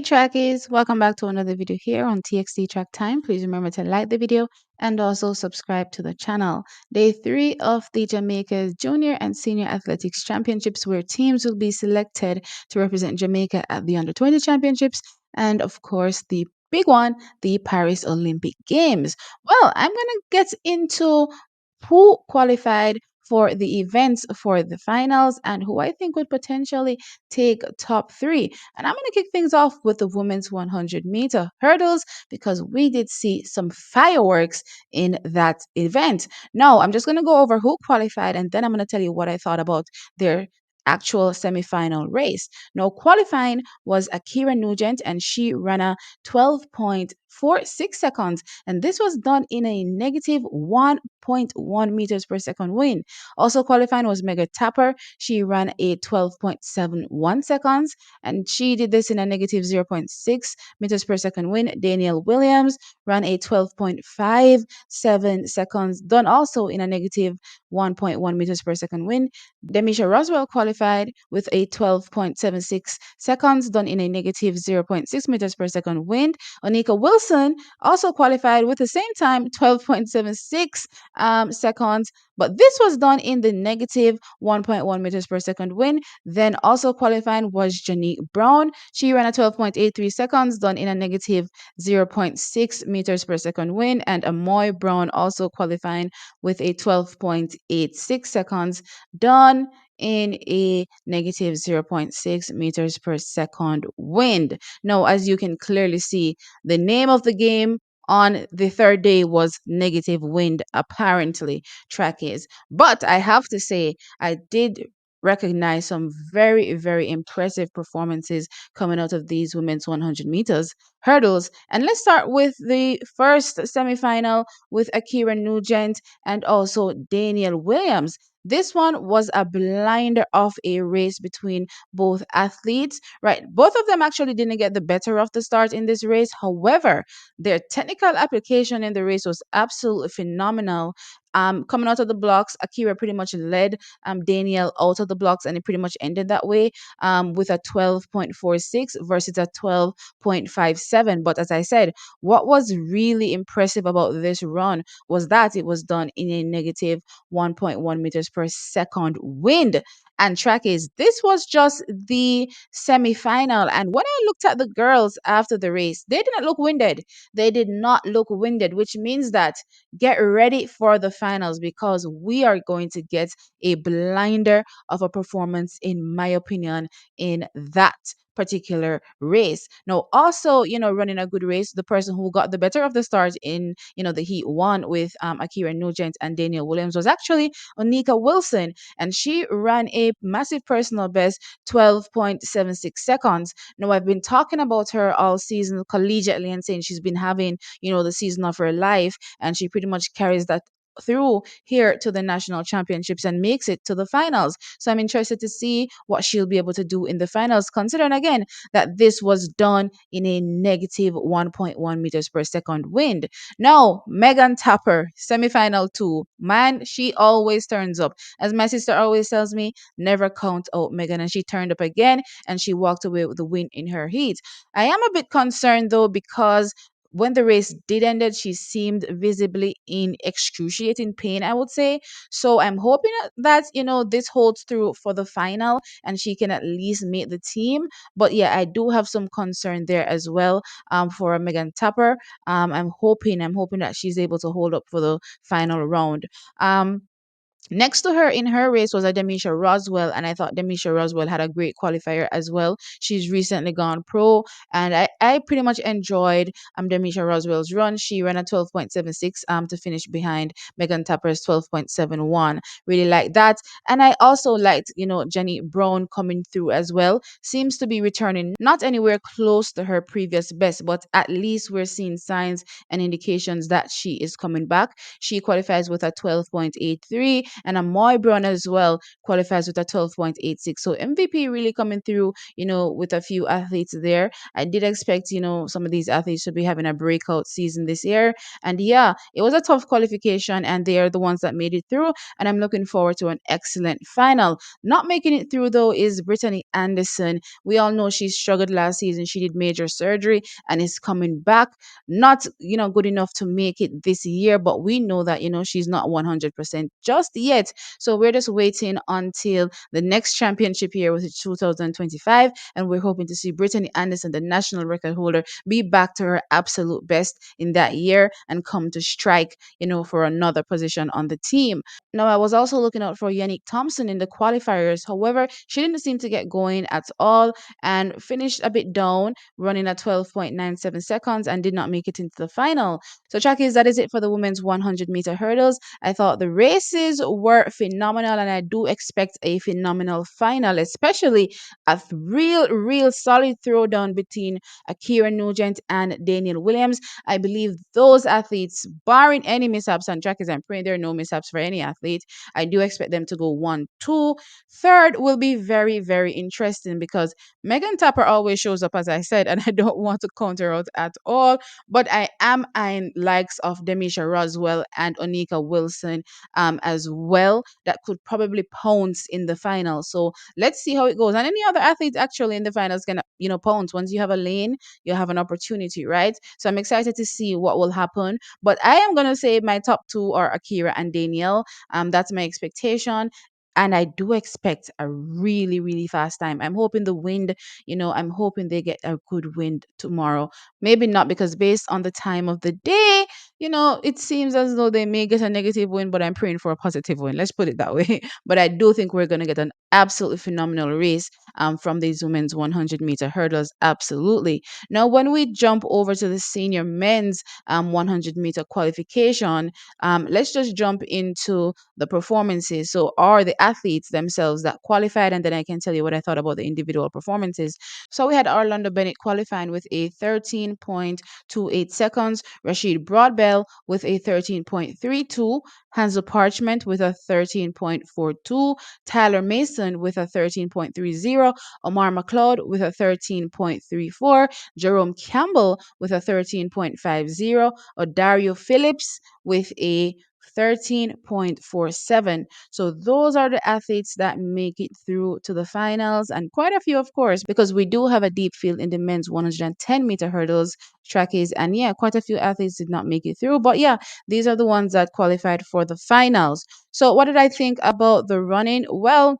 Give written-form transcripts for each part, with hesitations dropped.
Hey trackies, welcome back to another video here on TXT Track Time. Please remember to like the video and also subscribe to the channel. Day 3 of the Jamaica's Junior and Senior Athletics Championships, where teams will be selected to represent Jamaica at the Under 20 Championships and of course the big one, the Paris Olympic Games. Well, I'm gonna get into who qualified for the events for the finals and who I think would potentially take top 3. And I'm going to kick things off with the women's 100-meter hurdles because we did see some fireworks in that event. Now, I'm just going to go over who qualified and then I'm going to tell you what I thought about their actual semifinal race. Now, qualifying was Ackera Nugent and she ran a 12.46 seconds, and this was done in a negative 1.1 meters per second wind. Also qualifying was Mega Tapper. She ran a 12.71 seconds, and she did this in a negative zero point 0.6 meters per second wind. Daniel Williams ran a 12.57 seconds, done also in a negative 1.1 meters per second wind. Demisha Roswell qualified with a 12.76 seconds, done in a negative zero point 0.6 meters per second wind. Onika Wilson also qualified with the same time, 12.76 seconds, but this was done in the negative 1.1 meters per second wind. Then also qualifying was Janique Brown. She ran a 12.83 seconds, done in a negative zero point 0.6 meters per second wind. And Amoy Brown also qualifying with a 12.86 seconds, done in a negative zero point 0.6 meters per second wind. Now, as you can clearly see, the name of the game on the third day was negative wind, apparently, track is. But I have to say, I did recognize some very, very impressive performances coming out of these women's 100 meters hurdles. And let's start with the first semifinal with Ackera Nugent and also Daniel Williams. This one was a blinder of a race between both athletes, right? Both of them actually didn't get the better of the start in this race. However, their technical application in the race was absolutely phenomenal. Coming out of the blocks, Ackera pretty much led Daniel out of the blocks, and it pretty much ended that way with a 12.46 versus a 12.57. But as I said, what was really impressive about this run was that it was done in a negative 1.1 meters per second wind. And track is, this was just the semi-final. And when I looked at the girls after the race, they didn't look winded. They did not look winded, which means that get ready for the finals because we are going to get a blinder of a performance, in my opinion, in that particular race. Now, also, running a good race, the person who got the better of the start in, the heat one with Ackera Nugent and Daniel Williams was actually Onika Wilson, and she ran a massive personal best, 12.76 seconds. Now, I've been talking about her all season collegiately and saying she's been having, the season of her life, and she pretty much carries that through here to the national championships and makes it to the finals. So I'm interested to see what she'll be able to do in the finals, considering again that this was done in a negative 1.1 meters per second wind. Now, Megan Tapper, semifinal 2. Man, she always turns up. As my sister always tells me, never count out Megan. And she turned up again and she walked away with the win in her heat. I am a bit concerned though because when the race did ended, she seemed visibly in excruciating pain, I would say. So I'm hoping that, this holds through for the final and she can at least make the team. But yeah, I do have some concern there as well for Megan Tapper. I'm hoping that she's able to hold up for the final round. Next to her in her race was a Demisha Roswell, and I thought Demisha Roswell had a great qualifier as well. She's recently gone pro, and I pretty much enjoyed Demisha Roswell's run. She ran a 12.76 to finish behind Megan Tapper's 12.71. Really like that. And I also liked, Jenny Brown coming through as well. Seems to be returning not anywhere close to her previous best, but at least we're seeing signs and indications that she is coming back. She qualifies with a 12.83 And Amoy Brown as well qualifies with a 12.86. So MVP really coming through, with a few athletes there. I did expect, some of these athletes to be having a breakout season this year. And yeah, it was a tough qualification, and they are the ones that made it through. And I'm looking forward to an excellent final. Not making it through, though, is Brittany Anderson. We all know she struggled last season. She did major surgery and is coming back. Not, good enough to make it this year, but we know that, she's not 100% just yet. So we're just waiting until the next championship year, which is 2025. And we're hoping to see Brittany Anderson, the national record holder, be back to her absolute best in that year and come to strike, for another position on the team. Now, I was also looking out for Yannick Thompson in the qualifiers. However, she didn't seem to get going at all and finished a bit down, running at 12.97 seconds and did not make it into the final. So, Chakis, that is it for the women's 100-meter hurdles. I thought the races were phenomenal, and I do expect a phenomenal final, especially a real solid throwdown between Ackera Nugent and Daniel Williams. I believe those athletes, barring any mishaps, and Chakis, I'm praying there are no mishaps for any athlete. I do expect them to go 1-2. Third will be very, very interesting because Megan Tapper always shows up, as I said, and I don't want to counter out at all. But I am eyeing likes of Demisha Roswell and Onika Wilson as well that could probably pounce in the final. So let's see how it goes. And any other athletes actually in the finals can, pounce. Once you have a lane, you have an opportunity, right? So I'm excited to see what will happen. But I am gonna say my top two are Ackera and Danielle. That's my expectation. And I do expect a really, really fast time. I'm hoping the wind, I'm hoping they get a good wind tomorrow. Maybe not, because based on the time of the day, it seems as though they may get a negative wind, but I'm praying for a positive wind. Let's put it that way. But I do think we're going to get an absolutely phenomenal race from these women's 100-meter hurdles. Absolutely. Now, when we jump over to the senior men's 100-meter qualification, let's just jump into the performances. So, are the athletes themselves that qualified, and then I can tell you what I thought about the individual performances. So, we had Orlando Bennett qualifying with a 13.28 seconds, Rashid Broadbell with a 13.32, Hansel Parchment with a 13.42, Tyler Mason with a 13.30, Omar McLeod with a 13.34, Jerome Campbell with a 13.50, Odario Phillips with a 13.47. So those are the athletes that make it through to the finals, and quite a few, of course, because we do have a deep field in the men's 110-meter hurdles, trackies, and yeah, quite a few athletes did not make it through. But yeah, these are the ones that qualified for the finals. So what did I think about the running? Well,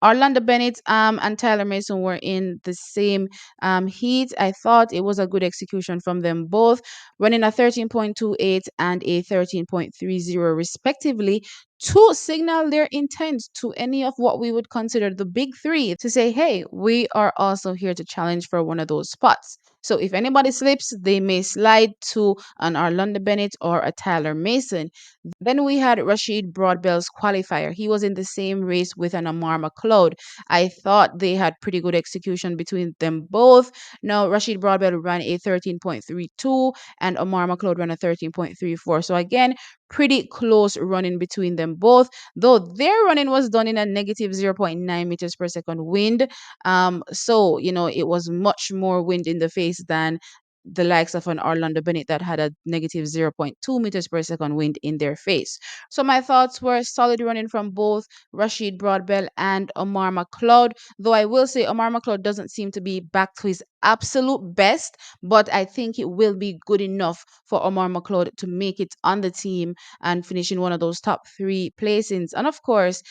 Orlando Bennett and Tyler Mason were in the same heat. I thought it was a good execution from them both, running a 13.28 and a 13.30 respectively, to signal their intent to any of what we would consider the big three, to say, hey, we are also here to challenge for one of those spots. So if anybody slips, they may slide to an Orlando Bennett or a Tyler Mason. Then we had Rashid Broadbell's qualifier. He was in the same race with an Amar McLeod. I thought they had pretty good execution between them both. Now, Rashid Broadbell ran a 13.32 and Amar McLeod ran a 13.34. So again, pretty close running between them both, though their running was done in a negative zero point 0.9 meters per second wind. So, it was much more wind in the face than the likes of an Orlando Bennett that had a negative zero point 0.2 meters per second wind in their face. So my thoughts were solid running from both Rashid Broadbell and Omar McLeod, though I will say Omar McLeod doesn't seem to be back to his absolute best, but I think it will be good enough for Omar McLeod to make it on the team and finish in one of those top three placings. And of course,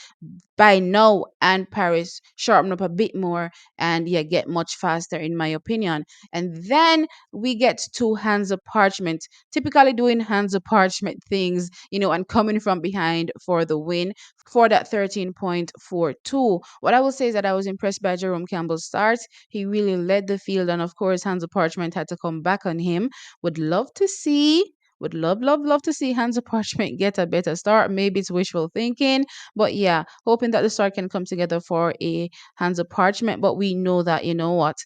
by now and Paris sharpen up a bit more and yeah, get much faster in my opinion. And then we get to hands of parchment, typically doing hands of parchment things, and coming from behind for the win for that 13.42. What I will say is that I was impressed by Jerome Campbell's start. He really led the field, and of course, hands of parchment had to come back on him. Would love to see Would love, love, love to see Hansa Parchment get a better start. Maybe it's wishful thinking, but yeah, hoping that the start can come together for a Hansa Parchment. But we know that, you know what,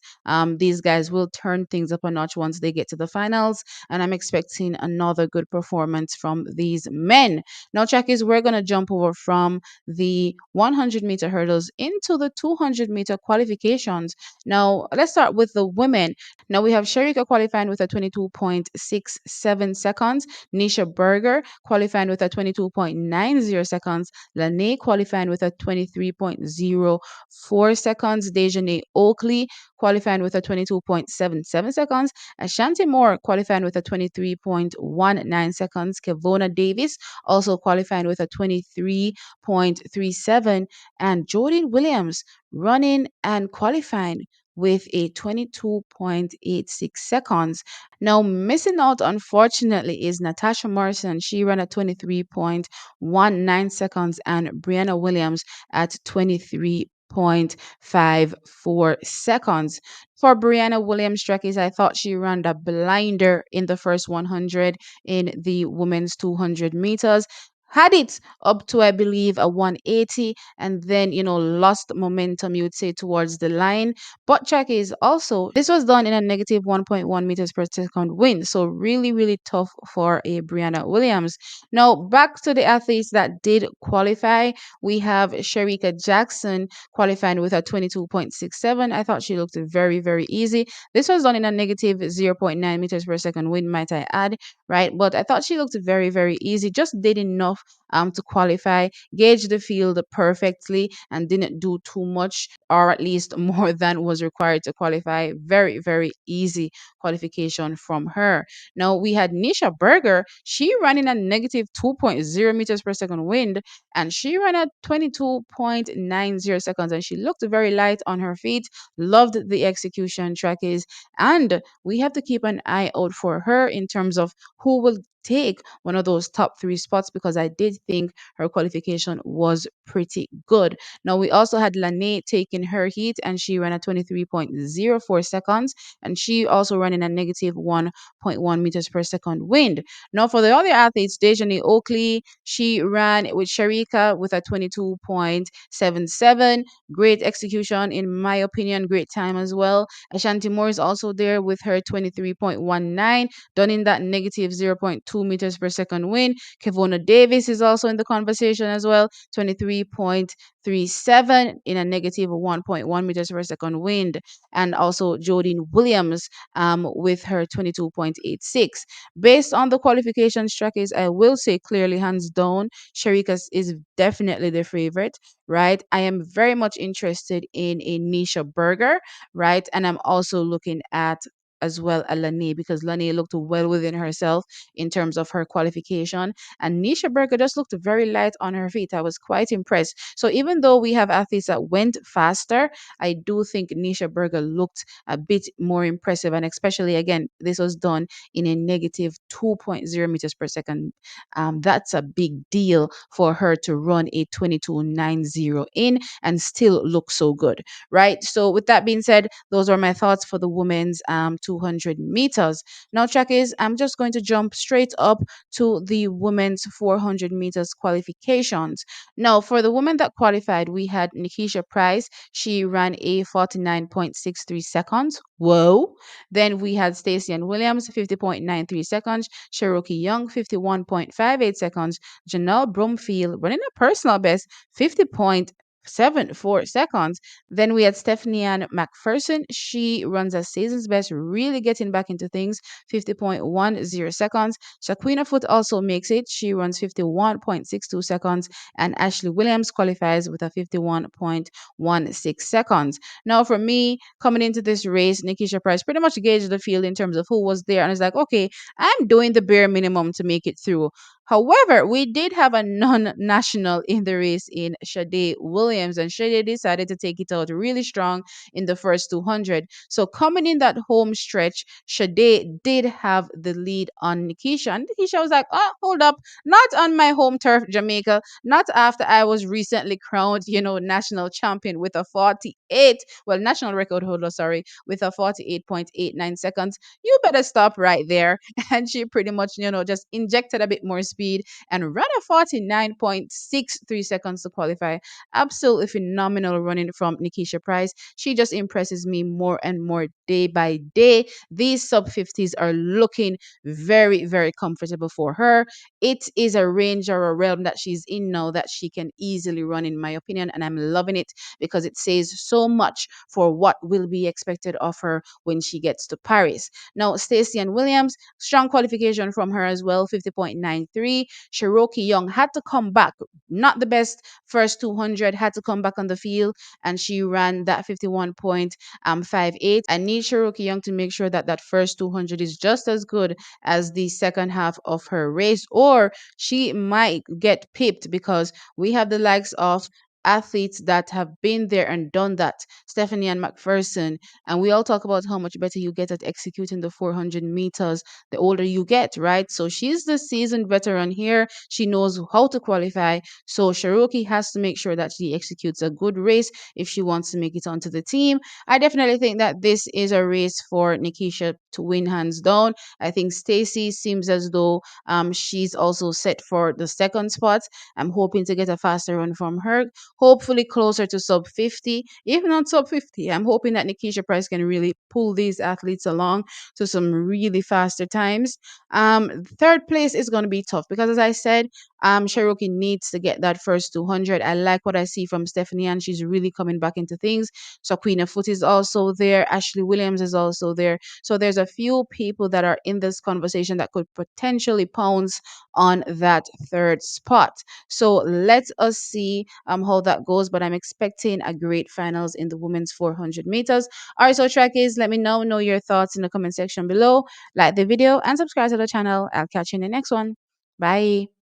these guys will turn things up a notch once they get to the finals, and I'm expecting another good performance from these men. Now, Chakis, we're gonna jump over from the 100-meter hurdles into the 200-meter qualifications. Now, let's start with the women. Now, we have Shericka qualifying with a 22.67 seconds, Nisha Berger qualifying with a 22.90 seconds, Lene qualifying with a 23.04 seconds, Dejane Oakley qualifying with a 22.77 seconds, Ashanti Moore qualifying with a 23.19 seconds, Kevona Davis also qualifying with a 23.37, and Jordan Williams running and qualifying with a 22.86 seconds. Now, missing out, unfortunately, is Natasha Morrison. She ran at 23.19 seconds, and Brianna Williams at 23.54 seconds. For Brianna Williams, Trekkies, I thought she ran the blinder in the first 100 in the women's 200 meters. Had it up to, I believe, a 180, and then, lost momentum, you would say, towards the line. But check is also, this was done in a negative 1.1 meters per second wind. So really, really tough for a Brianna Williams. Now, back to the athletes that did qualify. We have Shericka Jackson qualifying with a 22.67. I thought she looked very, very easy. This was done in a negative zero point 0.9 meters per second wind, might I add, right? But I thought she looked very, very easy. Just did enough to qualify, gauge the field perfectly, and didn't do too much, or at least more than was required to qualify. Very, very easy qualification from her. Now, we had Nisha Berger. She ran in a negative 2.0 meters per second wind, and she ran at 22.90 seconds, and she looked very light on her feet. Loved the execution, trackies, and we have to keep an eye out for her in terms of who will take one of those top three spots, because I did think her qualification was pretty good. Now, we also had Lane taking her heat, and she ran at 23.04 seconds, and she also ran in a negative 1.1 meters per second wind. Now, for the other athletes, Dejane Oakley, she ran with Shericka with a 22.77. Great execution, in my opinion, great time as well. Ashanti Moore is also there with her 23.19, done in that negative zero point 0.2 meters per second wind. Kevona Davis is also in the conversation as well, 23.37 in a negative 1.1 meters per second wind. And also Jodine Williams with her 22.86. Based on the qualification trackers, I will say clearly, hands down, Shericka is definitely the favorite, right? I am very much interested in a Nisha Berger, right? And I'm also looking at as well as Lane, because Lane looked well within herself in terms of her qualification. And Nisha Berger just looked very light on her feet. I was quite impressed. So even though we have athletes that went faster, I do think Nisha Berger looked a bit more impressive. And especially, again, this was done in a negative 2.0 meters per second. That's a big deal for her to run a 22.90 in and still look so good, right? So with that being said, those are my thoughts for the women's 200 meters. Now, check is, I'm just going to jump straight up to the women's 400 meters qualifications. Now, for the women that qualified, we had Nickisha Price. She ran a 49.63 seconds. Whoa. Then we had Stacey Ann Williams, 50.93 seconds. Cherokee Young, 51.58 seconds. Janelle Brumfield running a personal best, 50.74 seconds. Then we had Stephanie Ann McPherson. She runs a season's best, really getting back into things, 50.10 seconds. Shaquina Foot also makes it. She runs 51.62 seconds. And Ashley Williams qualifies with a 51.16 seconds. Now, for me, coming into this race, Nickisha Price pretty much gauged the field in terms of who was there. And it's like, okay, I'm doing the bare minimum to make it through. However, we did have a non-national in the race in Sade Williams, and Sade decided to take it out really strong in the first 200. So coming in that home stretch, Sade did have the lead on Nickisha, and Nickisha was like, "Oh, hold up, not on my home turf, Jamaica, not after I was recently crowned, national champion with a 48, well, national record holder, sorry, with a 48.89 seconds. You better stop right there." And she pretty much, just injected a bit more speed and ran a 49.63 seconds to qualify. Absolutely phenomenal running from Nickisha Price. She just impresses me more and more day by day. These sub 50s are looking very, very comfortable for her. It is a range or a realm that she's in now that she can easily run, in my opinion, and I'm loving it because it says so much for what will be expected of her when she gets to Paris. Now, Stacey and Williams, strong qualification from her as well, 50.93. Cherokee Young had to come back, not the best first 200, had to come back on the field, and she ran that 51.58. I need Cherokee Young to make sure that that first 200 is just as good as the second half of her race, or she might get pipped because we have the likes of athletes that have been there and done that, Stephanie and McPherson, and we all talk about how much better you get at executing the 400 meters the older you get, right? So she's the seasoned veteran here. She knows how to qualify. So Cherokee has to make sure that she executes a good race if she wants to make it onto the team. I definitely think that this is a race for Nickisha to win hands down. I think Stacy seems as though she's also set for the second spot. I'm hoping to get a faster run from her, hopefully closer to sub 50, if not sub 50. I'm hoping that Nickisha Price can really pull these athletes along to some really faster times. Third place is going to be tough because, as I said, Cherokee needs to get that first 200. I like what I see from Stephanie, and she's really coming back into things. So Queen of Foot is also there. Ashley Williams is also there. So there's a few people that are in this conversation that could potentially pounce on that third spot. So let us see how that goes. But I'm expecting a great finals in the women's 400 meters. All right, so trackies, let me know your thoughts in the comment section below. Like the video and subscribe to the channel. I'll catch you in the next one. Bye.